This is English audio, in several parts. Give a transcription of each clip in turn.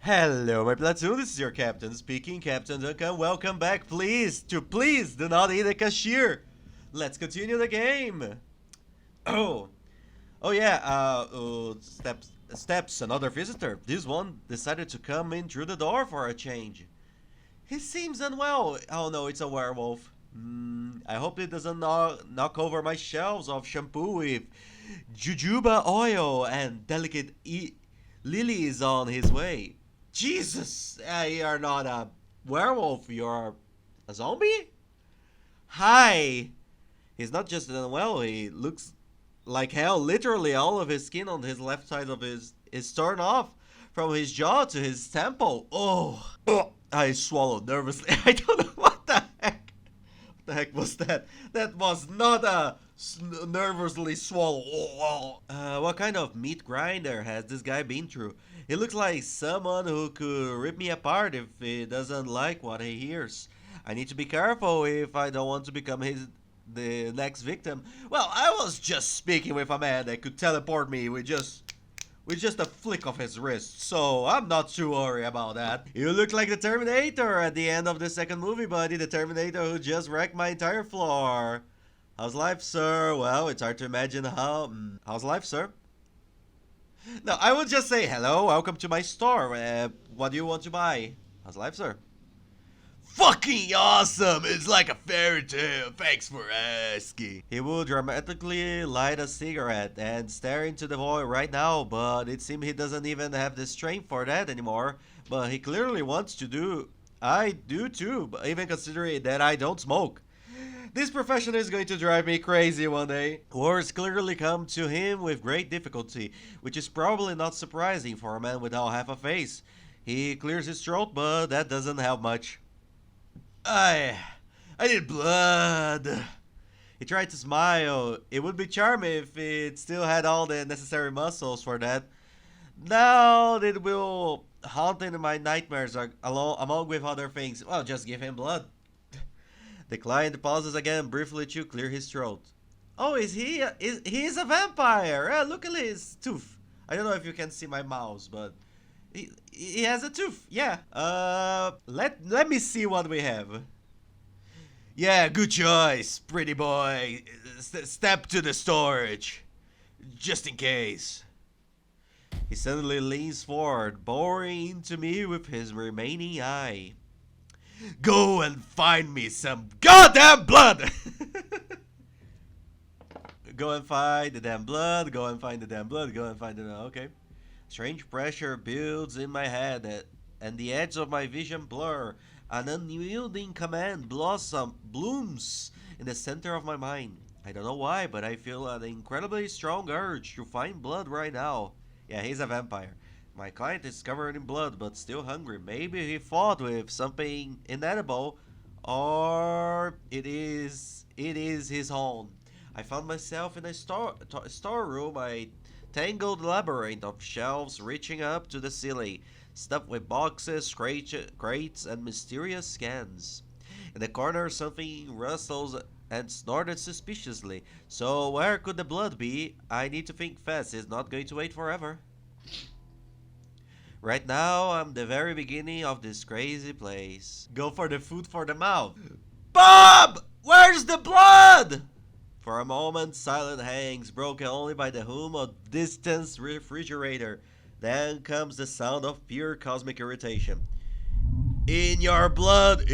Hello, my platoon. This is your captain speaking, Captain Duncan. Welcome back, please. Please do not eat a cashier. Let's continue the game. Oh, oh yeah. Steps. Another visitor. This one decided to come in through the door for a change. He seems unwell. Oh no, it's a werewolf. I hope it doesn't knock over my shelves of shampoo with jojoba oil and delicate lilies on his way. Jesus, you are not a werewolf, you're a zombie? Hi! He's not just unwell, he looks like hell. Literally, all of his skin on his left side of his is torn off from his jaw to his temple. Oh, I swallowed nervously. I don't know what the heck. What the heck was that? That was not a nervously swallow. What kind of meat grinder has this guy been through? He looks like someone who could rip me apart if he doesn't like what he hears. I need to be careful if I don't want to become the next victim. Well, I was just speaking with a man that could teleport me with just a flick of his wrist, so I'm not too worried about that. You look like the Terminator at the end of the second movie, buddy. The Terminator who just wrecked my entire floor. How's life, sir? Well, it's hard to imagine how... how's life, sir? No, I would just say, hello, welcome to my store. What do you want to buy? How's life, sir? Fucking awesome! It's like a fairy tale. Thanks for asking. He would dramatically light a cigarette and stare into the void right now, but it seems he doesn't even have the strength for that anymore. But he clearly wants to do. I do too, even considering that I don't smoke. This profession is going to drive me crazy one day. Words clearly come to him with great difficulty, which is probably not surprising for a man without half a face. He clears his throat, but that doesn't help much. I need blood. He tried to smile. It would be charming if it still had all the necessary muscles for that. Now it will haunt in my nightmares along with other things. Well, just give him blood. The client pauses again briefly to clear his throat. Oh, is he? He's a vampire? Look at his tooth. I don't know if you can see my mouse, but he has a tooth. Yeah. Let me see what we have. Yeah, good choice, pretty boy. Step to the storage, just in case. He suddenly leans forward, boring into me with his remaining eye. Go and find me some goddamn blood! Go and find the damn blood, go and find the damn blood, go and find the... Okay. Strange pressure builds in my head, and the edge of my vision blur. An unyielding command blooms in the center of my mind. I don't know why, but I feel an incredibly strong urge to find blood right now. Yeah, he's a vampire. My client is covered in blood, but still hungry. Maybe he fought with something inedible, or it is his own. I found myself in a storeroom, a tangled labyrinth of shelves reaching up to the ceiling, stuffed with boxes, crates, and mysterious scans. In the corner, something rustles and snorted suspiciously. So where could the blood be? I need to think fast. It's not going to wait forever. Right now, I'm the very beginning of this crazy place. Go for the food for the mouth. Bob! Where's the blood? For a moment, silence hangs, broken only by the hum of distant refrigerator. Then comes the sound of pure cosmic irritation. In your blood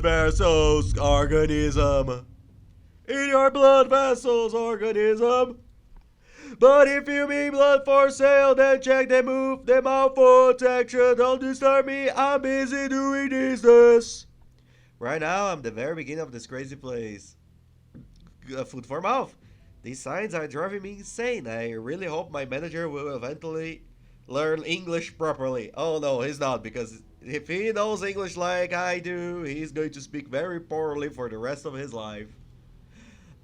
vessels, organism. In your blood vessels, organism. But if you mean blood for sale, then check the mouth for protection. Don't disturb me, I'm busy doing business. Right now, I'm the very beginning of this crazy place. Food for mouth. These signs are driving me insane. I really hope my manager will eventually learn English properly. Oh no, he's not, because if he knows English like I do, he's going to speak very poorly for the rest of his life.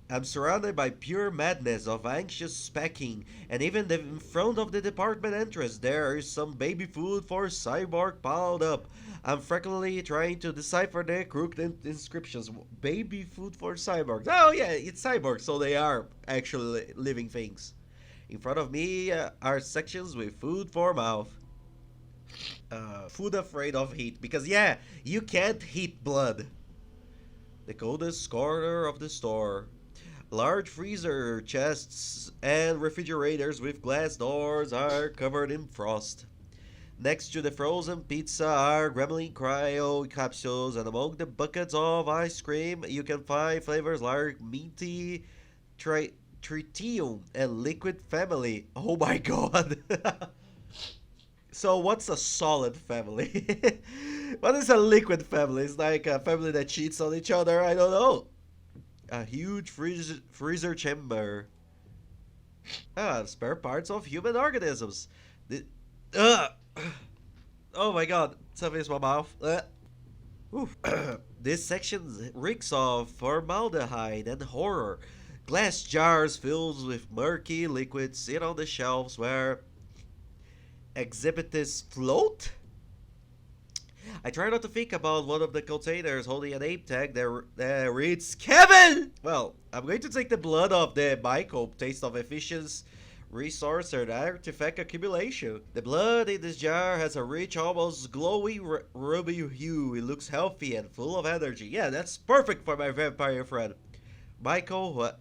I'm surrounded by pure madness of anxious packing, and even in front of the department entrance there is some baby food for Cyborg piled up. I'm frantically trying to decipher the crooked inscriptions. Baby food for cyborgs. Oh yeah, it's cyborgs, so they are actually living things. In front of me are sections with food for mouth. Food afraid of heat. Because, yeah, you can't heat blood. The coldest corner of the store. Large freezer chests and refrigerators with glass doors are covered in frost. Next to the frozen pizza are gremlin cryo capsules, and among the buckets of ice cream, you can find flavors like minty, tritium, and liquid family. Oh my god! So, what's a solid family? What is a liquid family? It's like a family that cheats on each other? I don't know. A huge freezer chamber. Spare parts of human organisms. The, uh, oh my god, something's in my mouth. Oof. This section reeks of formaldehyde and horror. Glass jars filled with murky liquids sit on the shelves where exhibits float? I try not to think about one of the containers holding a name tag that reads Kevin! Well, I'm going to take the blood of the Michael, taste of efficiency, resource, and artifact accumulation. The blood in this jar has a rich, almost glowing ruby hue. It looks healthy and full of energy. Yeah, that's perfect for my vampire friend. Michael,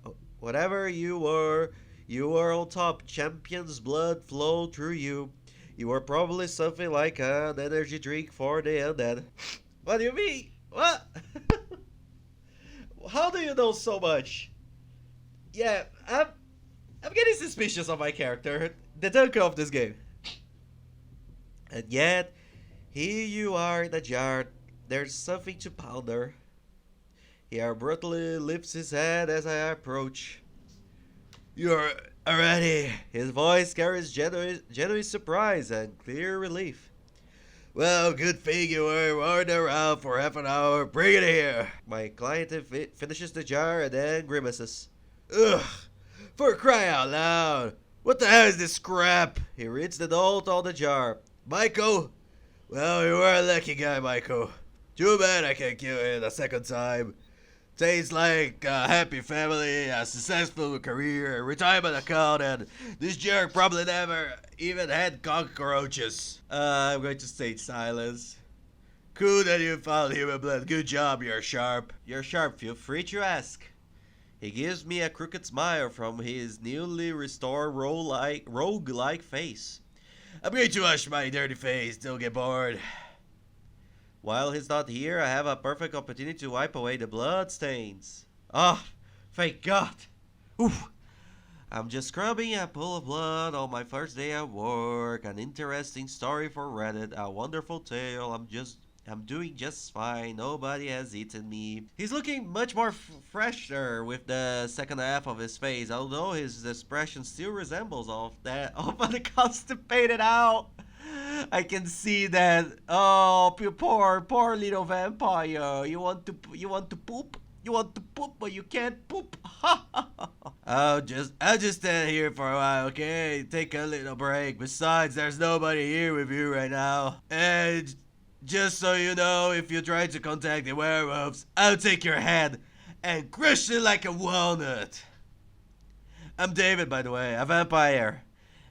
whatever you were on top. Champion's blood flowed through you. You were probably something like an energy drink for the undead. What do you mean? What? How do you know so much? Yeah, I'm getting suspicious of my character, the Duncan of this game. And yet, here you are in the jar. There's something to ponder. He abruptly lifts his head as I approach. You're already. His voice carries genuine surprise and clear relief. Well, good thing you were wandering around for half an hour. Bring it here. My client finishes the jar and then grimaces. Ugh, for crying out loud. What the hell is this crap? He reads the note on the jar. Michael? Well, you were a lucky guy, Michael. Too bad I can't kill you a second time. Tastes like a happy family, a successful career, a retirement account, and this jerk probably never even had cockroaches. I'm going to stay silence. Cool that you found human blood. Good job, you're sharp. You're sharp, feel free to ask. He gives me a crooked smile from his newly restored rogue-like face. I'm going to wash my dirty face, don't get bored. While he's not here, I have a perfect opportunity to wipe away the blood stains. Oh, thank God. Oof. I'm just scrubbing a pool of blood on my first day at work. An interesting story for Reddit. A wonderful tale. I'm doing just fine. Nobody has eaten me. He's looking much more fresher with the second half of his face, although his expression still resembles that of a constipated owl. I can see that. Oh, poor little vampire. You want to poop? You want to poop, but you can't poop. I'll just stand here for a while, okay? Take a little break. Besides, there's nobody here with you right now. And just so you know, if you try to contact the werewolves, I'll take your head and crush it like a walnut. I'm David, by the way, a vampire.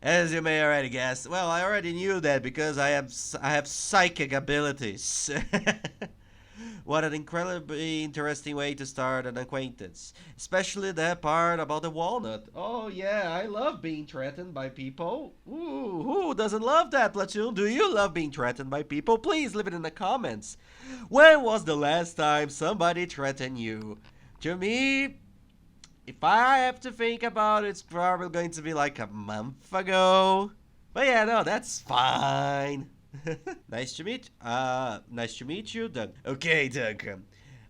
As you may already guess, well, I already knew that because I have psychic abilities. What an incredibly interesting way to start an acquaintance, especially that part about the walnut. Oh yeah, I love being threatened by people. Ooh, who doesn't love that, Platoon? Do you love being threatened by people? Please leave it in the comments. When was the last time somebody threatened you? To me, if I have to think about it, it's probably going to be like a month ago. But yeah, no, that's fine. Nice to meet you, Duncan. Okay, Duncan.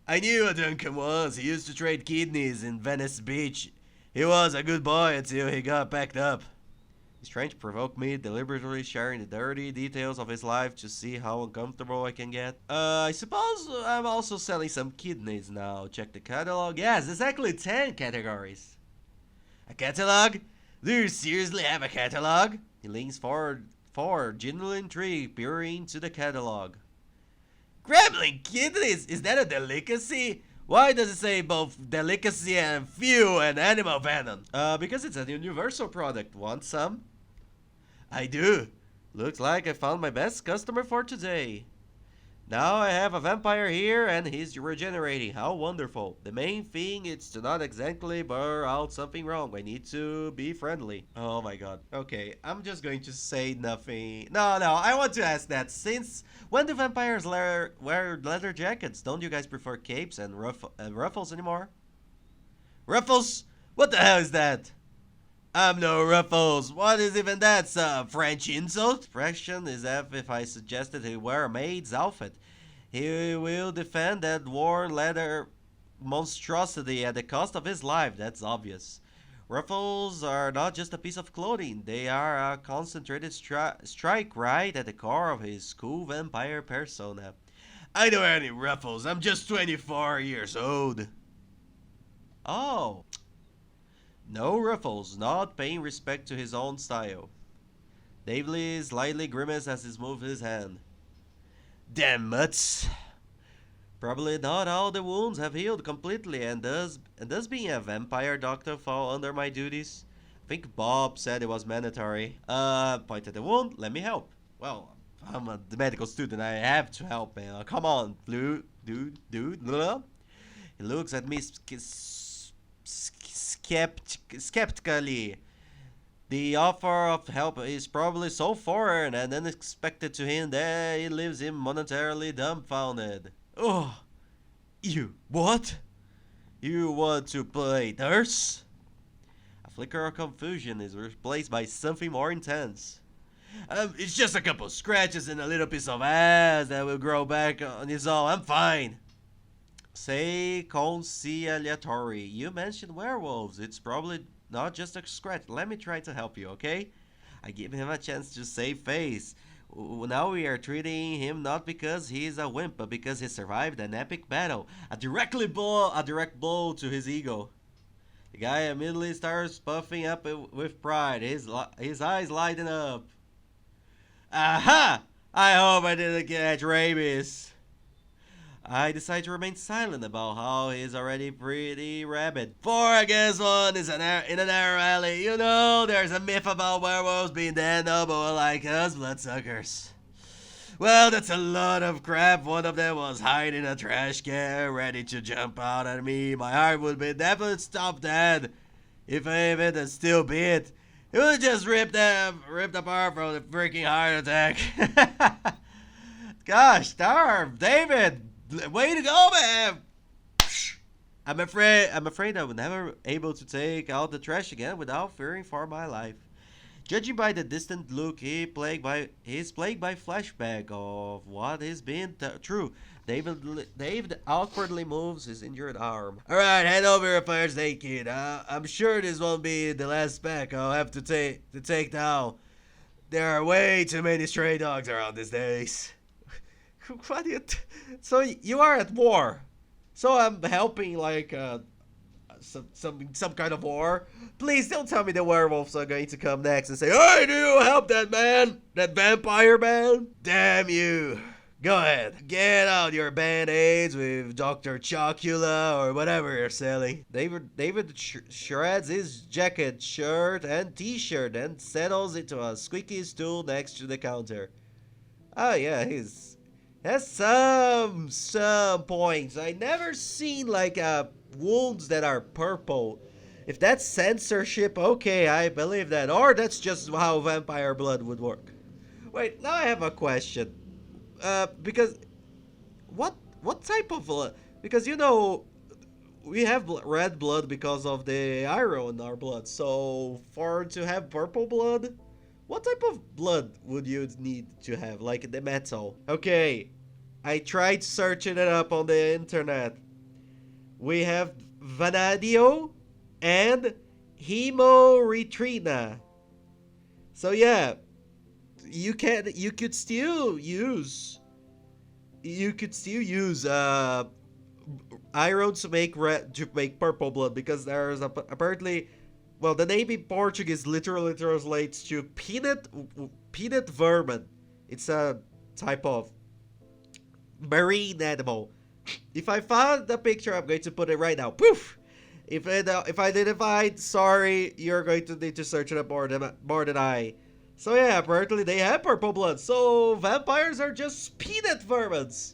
I knew what Duncan was. He used to trade kidneys in Venice Beach. He was a good boy until he got packed up. He's trying to provoke me, deliberately sharing the dirty details of his life to see how uncomfortable I can get. I suppose I'm also selling some kidneys now. Check the catalog. Yes, exactly 10 categories. A catalog? Do you seriously have a catalog? He leans forward, genuinely intrigued, peering into the catalog. Gremlin kidneys? Is that a delicacy? Why does it say both delicacy and fuel and animal venom? Because it's a universal product. Want some? I do. Looks like I found my best customer for today. Now I have a vampire here and he's regenerating. How wonderful. The main thing is to not exactly blur out something wrong. I need to be friendly. Oh my god. Okay, I'm just going to say nothing. No, I want to ask that. Since when do vampires wear leather jackets? Don't you guys prefer capes and ruffles anymore? Ruffles? What the hell is that? I'm no Ruffles. What is even that, some French insult? Expression is as if I suggested he wear a maid's outfit. He will defend that worn leather monstrosity at the cost of his life, that's obvious. Ruffles are not just a piece of clothing, they are a concentrated strike right at the core of his cool vampire persona. I don't wear any ruffles, I'm just 24 years old. Oh. No ruffles, not paying respect to his own style. Davely slightly grimaces as he moves his hand. Damn mutts! Probably not all the wounds have healed completely, and does being a vampire doctor fall under my duties? I think Bob said it was mandatory. Point at the wound, let me help. Well, I'm the medical student, I have to help, man. Come on, dude. Blah. He looks at me skeptically. The offer of help is probably so foreign and unexpected to him that it leaves him momentarily dumbfounded. Oh, you what? You want to play nurse? A flicker of confusion is replaced by something more intense. It's just a couple scratches and a little piece of ass that will grow back on its own. I'm fine. Say conciliatory. You mentioned werewolves. It's probably not just a scratch. Let me try to help you, okay? I give him a chance to save face. Now we are treating him not because he is a wimp, but because he survived an epic battle. A direct blow to his ego. The guy immediately starts puffing up with pride. His eyes lighten up. Aha! I hope I didn't catch rabies. I decide to remain silent about how he's already pretty rabid. For I guess one is in a narrow alley. You know, there's a myth about werewolves being that noble like us bloodsuckers. Well, that's a lot of crap. One of them was hiding in a trash can, ready to jump out at me. My heart would be definitely stop dead. If I even still beat, it would just ripped apart from the freaking heart attack. Gosh, darn, David. Way to go, man! I'm afraid I will never able to take out the trash again without fearing for my life. Judging by the distant look, he's plagued by flashback of what is being true. David awkwardly moves his injured arm. Alright, head over here first aid kit. I'm sure this won't be the last pack I'll have to take down. There are way too many stray dogs around these days. What do you so you are at war. So I'm helping like some kind of war. Please don't tell me the werewolves are going to come next and say, "Hey, do you help that man? That vampire man? Damn you. Go ahead. Get out your band-aids with Dr. Chocula or whatever you're selling." David shreds his jacket, shirt, and t-shirt and settles into a squeaky stool next to the counter. Oh yeah, has some points. I never seen like wounds that are purple. If that's censorship, okay, I believe that. Or that's just how vampire blood would work. Wait, now I have a question. Because what type of blood? Because you know we have red blood because of the iron in our blood. So to have purple blood, what type of blood would you need to have? Like the metal. Okay, I tried searching it up on the internet. We have Vanadio and Hemoretrina. So yeah, you could still use iron to make purple blood, because there's apparently, well, the name in Portuguese literally translates to peanut vermin. It's a type of marine animal. If I found the picture, I'm going to put it right now. Poof! If I didn't find, sorry, you're going to need to search it up more than I. So yeah, apparently they have purple blood. So vampires are just peanut vermins.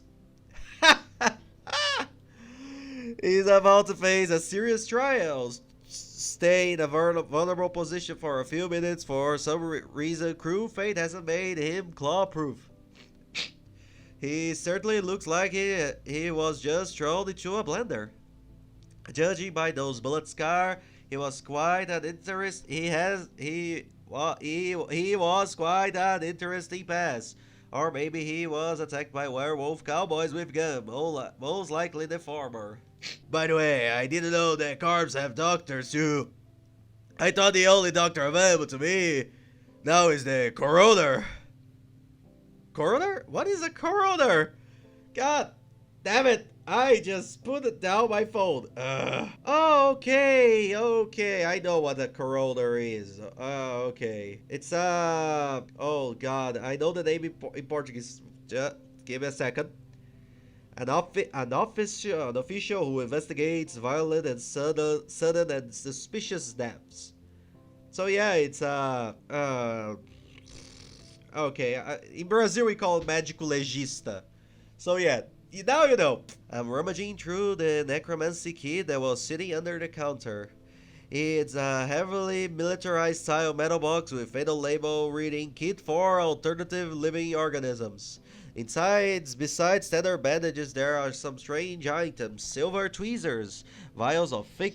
He's about to face a serious trial. Stay in a vulnerable position for a few minutes. For some reason, cruel fate hasn't made him claw-proof. He certainly looks like he was just thrown into a blender. Judging by those bullet scars, he was quite an interest. He was quite an interesting past. Or maybe he was attacked by werewolf cowboys with guns. Most likely the former. By the way, I didn't know that carbs have doctors too. I thought the only doctor available to me now is the coroner. Coroner? What is a coroner? God damn it. I just put it down my phone. Oh, okay. I know what a coroner is. Okay. It's oh god, I know the name in Portuguese. Just give me a second. An official who investigates violent and sudden and suspicious deaths. So yeah, it's okay. In Brazil we call it médico legista. So yeah, now you know. I'm rummaging through the necromancy kit that was sitting under the counter. It's a heavily militarized style metal box with fatal label reading Kit for Alternative Living Organisms. Inside, besides standard bandages, there are some strange items: silver tweezers, vials of thick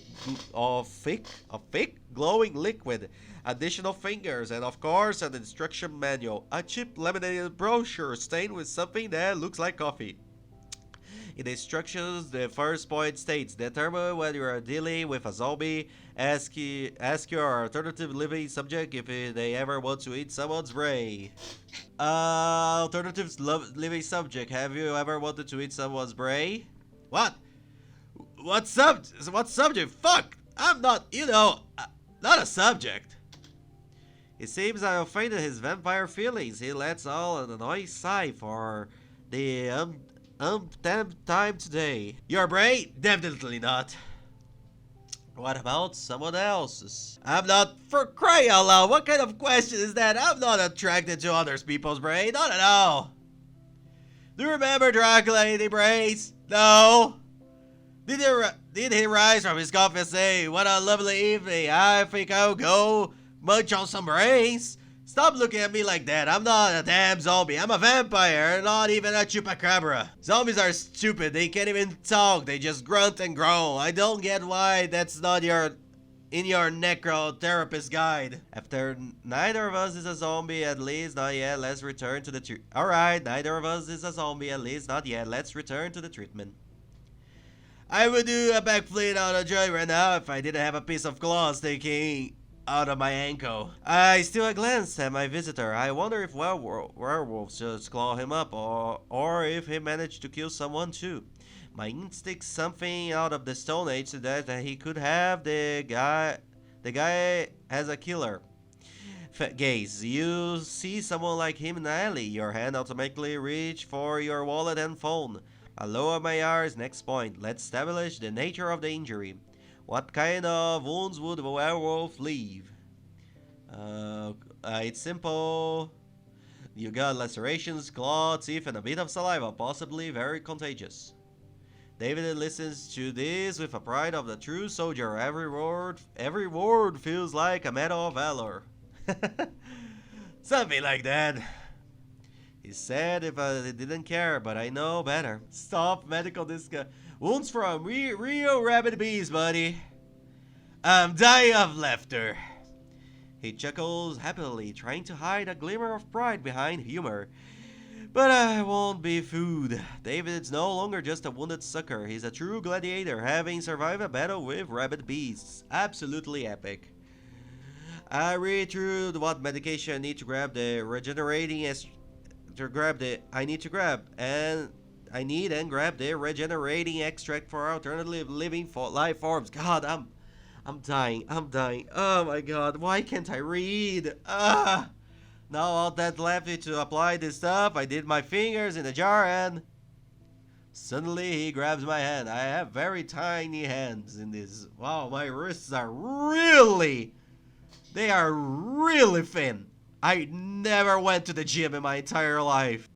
glowing liquid, additional fingers, and of course an instruction manual, a cheap laminated brochure stained with something that looks like coffee. In the instructions, the first point states: determine whether you are dealing with a zombie. Ask your alternative living subject if they ever want to eat someone's brain. Alternative living subject, have you ever wanted to eat someone's brain? What? What subject? Fuck! I'm not, not a subject. It seems I offended his vampire feelings. He lets out an annoying sigh for the time today. Your brain? Definitely not. What about someone else's? I'm not, for crying out loud, what kind of question is that? I'm not attracted to other people's brain, not at all. Do you remember Dracula eating brains? No. Did he rise from his coffin and say, what a lovely evening, I think I'll go munch on some brains? Stop looking at me like that. I'm not a damn zombie. I'm a vampire, not even a chupacabra. Zombies are stupid. They can't even talk. They just grunt and groan. I don't get why that's not in your necrotherapist guide. After neither of us is a zombie, at least not yet, let's return to the Alright, neither of us is a zombie, at least not yet. Let's return to the treatment. I would do a backflip out of joy right now if I didn't have a piece of cloth sticking out of my ankle. I still glanced at my visitor. I wonder if werewolves just claw him up, or if he managed to kill someone too. My instincts something out of the Stone Age suggests that he could have the guy as a killer. Gaze. You see someone like him in the alley. Your hand automatically reach for your wallet and phone. I lower my eyes. Next point. Let's establish the nature of the injury. What kind of wounds would a werewolf leave? It's simple. You got lacerations, claw, teeth, and a bit of saliva, possibly very contagious. David listens to this with a pride of the true soldier. Every word feels like a medal of valor. Something like that. He said if I didn't care, but I know better. Stop medical discussion. Wounds from real rabid bees, buddy. I'm dying of laughter. He chuckles happily, trying to hide a glimmer of pride behind humor. But I won't be fooled. David's no longer just a wounded sucker. He's a true gladiator, having survived a battle with rabid beasts. Absolutely epic. I read through what medication I need to grab the regenerating I need and grab the regenerating extract for alternative living life forms. God, I'm dying. Oh my god, why can't I read? Now all that left is to apply this stuff. I did my fingers in the jar and suddenly he grabs my hand. I have very tiny hands in this. Wow, my wrists are really thin. I never went to the gym in my entire life.